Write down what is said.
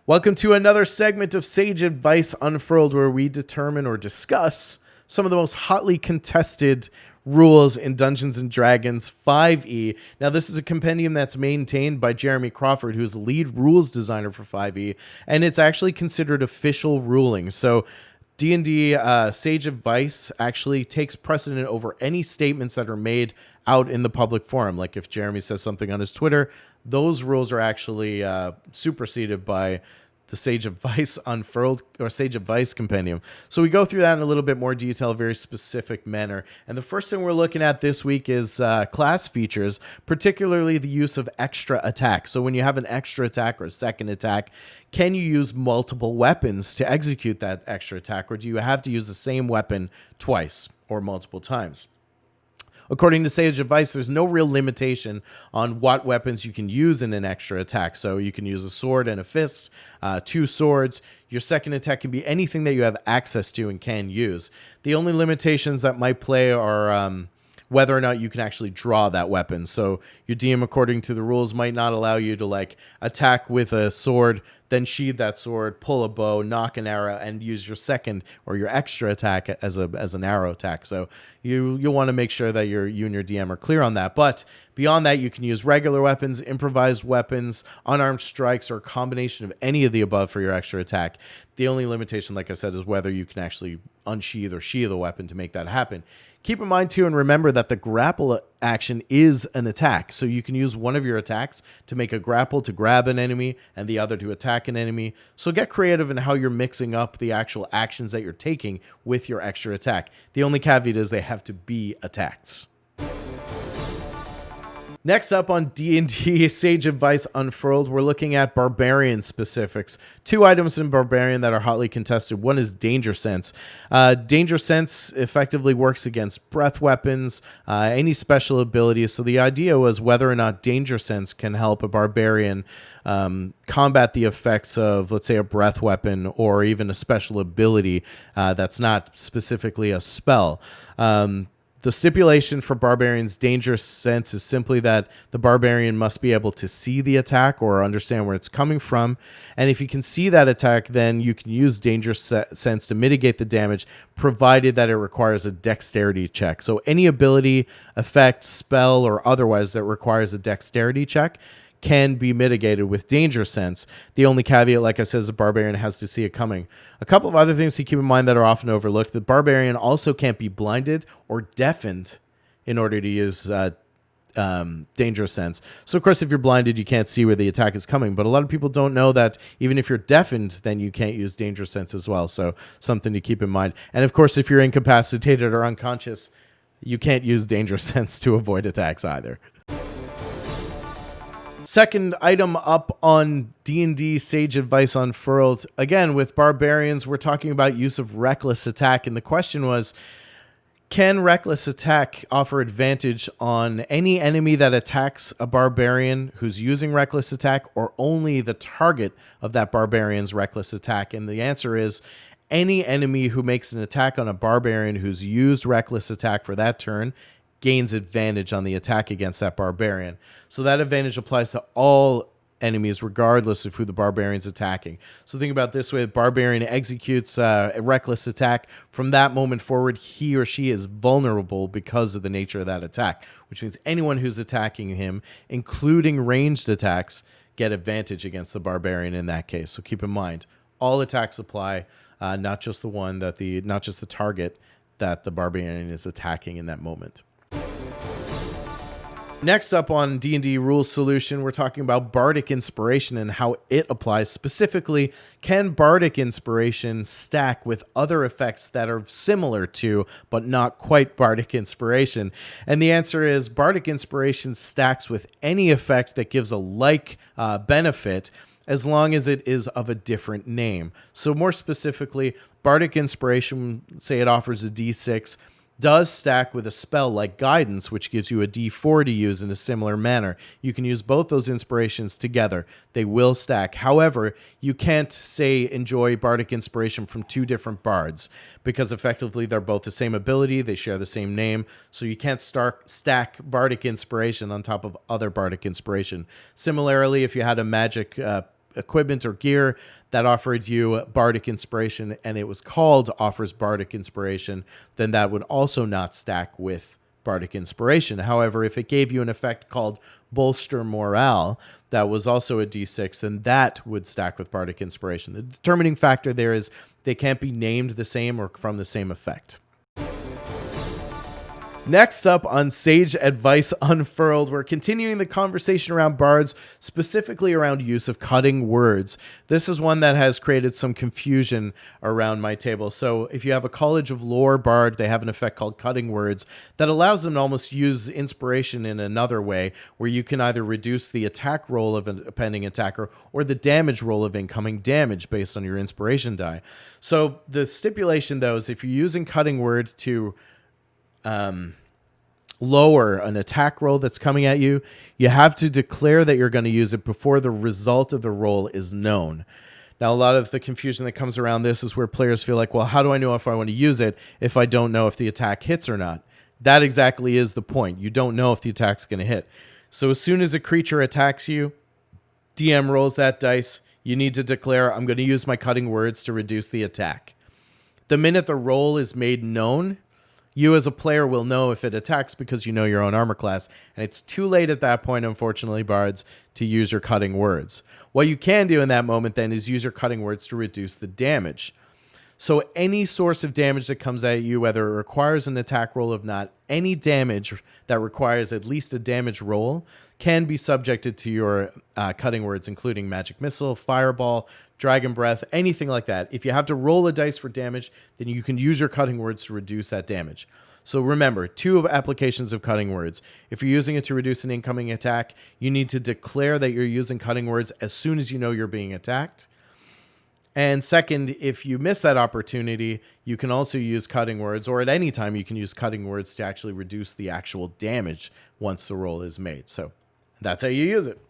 Welcome to another segment of Sage Advice Unfurled, where we determine or discuss some of the most hotly contested rules in Dungeons & Dragons 5e. Now, this is a compendium that's maintained by Jeremy Crawford, who's the lead rules designer for 5e, and it's actually considered official ruling. So D&D Sage Advice actually takes precedent over any statements that are made out in the public forum. Like if Jeremy says something on his Twitter, those rules are actually superseded by the Sage Advice Unfurled or Sage Advice Compendium. So we go through that in a little bit more detail, a very specific manner. And the first thing we're looking at this week is class features, particularly the use of extra attack. So when you have an extra attack or a second attack, can you use multiple weapons to execute that extra attack, or do you have to use the same weapon twice or multiple times? According to Sage Advice, there's no real limitation on what weapons you can use in an extra attack. So you can use a sword and a fist, 2 swords. Your second attack can be anything that you have access to and can use. The only limitations that might play are whether or not you can actually draw that weapon. So your DM, according to the rules, might not allow you to attack with a sword, then sheathe that sword, pull a bow, knock an arrow, and use your second or your extra attack as an arrow attack. So you'll want to make sure that you and your DM are clear on that. But beyond that, you can use regular weapons, improvised weapons, unarmed strikes, or a combination of any of the above for your extra attack. The only limitation, like I said, is whether you can actually unsheath or sheath a weapon to make that happen. Keep in mind, too, and remember that the grapple action is an attack. So you can use one of your attacks to make a grapple to grab an enemy and the other to attack an enemy. So get creative in how you're mixing up the actual actions that you're taking with your extra attack. The only caveat is they have to be attacks. Next up on D&D Sage Advice Unfurled, we're looking at Barbarian specifics. 2 items in Barbarian that are hotly contested. One is Danger Sense. Danger Sense effectively works against breath weapons, any special abilities. So the idea was whether or not Danger Sense can help a Barbarian combat the effects of, let's say, a breath weapon or even a special ability that's not specifically a spell. The stipulation for Barbarian's Danger Sense is simply that the Barbarian must be able to see the attack or understand where it's coming from. And if you can see that attack, then you can use Danger Sense to mitigate the damage, provided that it requires a dexterity check. So any ability, effect, spell, or otherwise that requires a dexterity check can be mitigated with Danger Sense. The only caveat, like I said, is the Barbarian has to see it coming. A couple of other things to keep in mind that are often overlooked. The Barbarian also can't be blinded or deafened in order to use Danger Sense. So, of course, if you're blinded, you can't see where the attack is coming. But a lot of people don't know that even if you're deafened, then you can't use Danger Sense as well. So something to keep in mind. And, of course, if you're incapacitated or unconscious, you can't use Danger Sense to avoid attacks either. Second item up on D&D Sage Advice Unfurled. Again, with Barbarians, we're talking about use of Reckless Attack. And the question was, can Reckless Attack offer advantage on any enemy that attacks a Barbarian who's using Reckless Attack, or only the target of that Barbarian's Reckless Attack? And the answer is any enemy who makes an attack on a Barbarian who's used Reckless Attack for that turn gains advantage on the attack against that Barbarian. So that advantage applies to all enemies regardless of who the Barbarian's attacking. So think about it this way: the Barbarian executes a Reckless Attack. From that moment forward, he or she is vulnerable because of the nature of that attack, which means anyone who's attacking him, including ranged attacks, get advantage against the Barbarian in that case. So keep in mind, all attacks apply, not just the target that the Barbarian is attacking in that moment. Next up on D&D Rules Solution, we're talking about Bardic Inspiration and how it applies. Specifically, can Bardic Inspiration stack with other effects that are similar to, but not quite Bardic Inspiration? And the answer is Bardic Inspiration stacks with any effect that gives a like benefit, as long as it is of a different name. So more specifically, Bardic Inspiration, say it offers a D6, does stack with a spell like Guidance, which gives you a D4 to use in a similar manner. You can use both those inspirations together. They will stack. However, you can't, say, enjoy Bardic Inspiration from 2 different bards, because effectively they're both the same ability, they share the same name, so you can't stack Bardic Inspiration on top of other Bardic Inspiration. Similarly, if you had a magic equipment or gear that offered you Bardic Inspiration and it was called offers Bardic Inspiration, then that would also not stack with Bardic Inspiration. However, if it gave you an effect called Bolster Morale, that was also a D6, then that would stack with Bardic Inspiration. The determining factor there is they can't be named the same or from the same effect. Next up on Sage Advice Unfurled, we're continuing the conversation around bards, specifically around use of cutting words. This is one that has created some confusion around my table. So if you have a College of Lore bard, they have an effect called cutting words that allows them to almost use inspiration in another way, where you can either reduce the attack roll of a pending attacker or the damage roll of incoming damage based on your inspiration die. So the stipulation, though, is if you're using cutting words to lower an attack roll that's coming at you, you have to declare that you're going to use it before the result of the roll is known. Now, a lot of the confusion that comes around this is where players feel like, well, how do I know if I want to use it if I don't know if the attack hits or not? That exactly is the point. You don't know if the attack's going to hit. So as soon as a creature attacks you, DM rolls that dice. You need to declare, I'm going to use my cutting words to reduce the attack. The minute the roll is made known, you as a player will know if it attacks because you know your own armor class, and it's too late at that point, unfortunately, bards, to use your cutting words. What you can do in that moment then is use your cutting words to reduce the damage. So any source of damage that comes at you, whether it requires an attack roll or not, any damage that requires at least a damage roll can be subjected to your cutting words, including Magic Missile, Fireball, Dragon Breath, anything like that. If you have to roll a dice for damage, then you can use your cutting words to reduce that damage. So remember, 2 applications of cutting words. If you're using it to reduce an incoming attack, you need to declare that you're using cutting words as soon as you know you're being attacked. And second, if you miss that opportunity, you can also use cutting words, or at any time you can use cutting words to actually reduce the actual damage once the roll is made. So that's how you use it.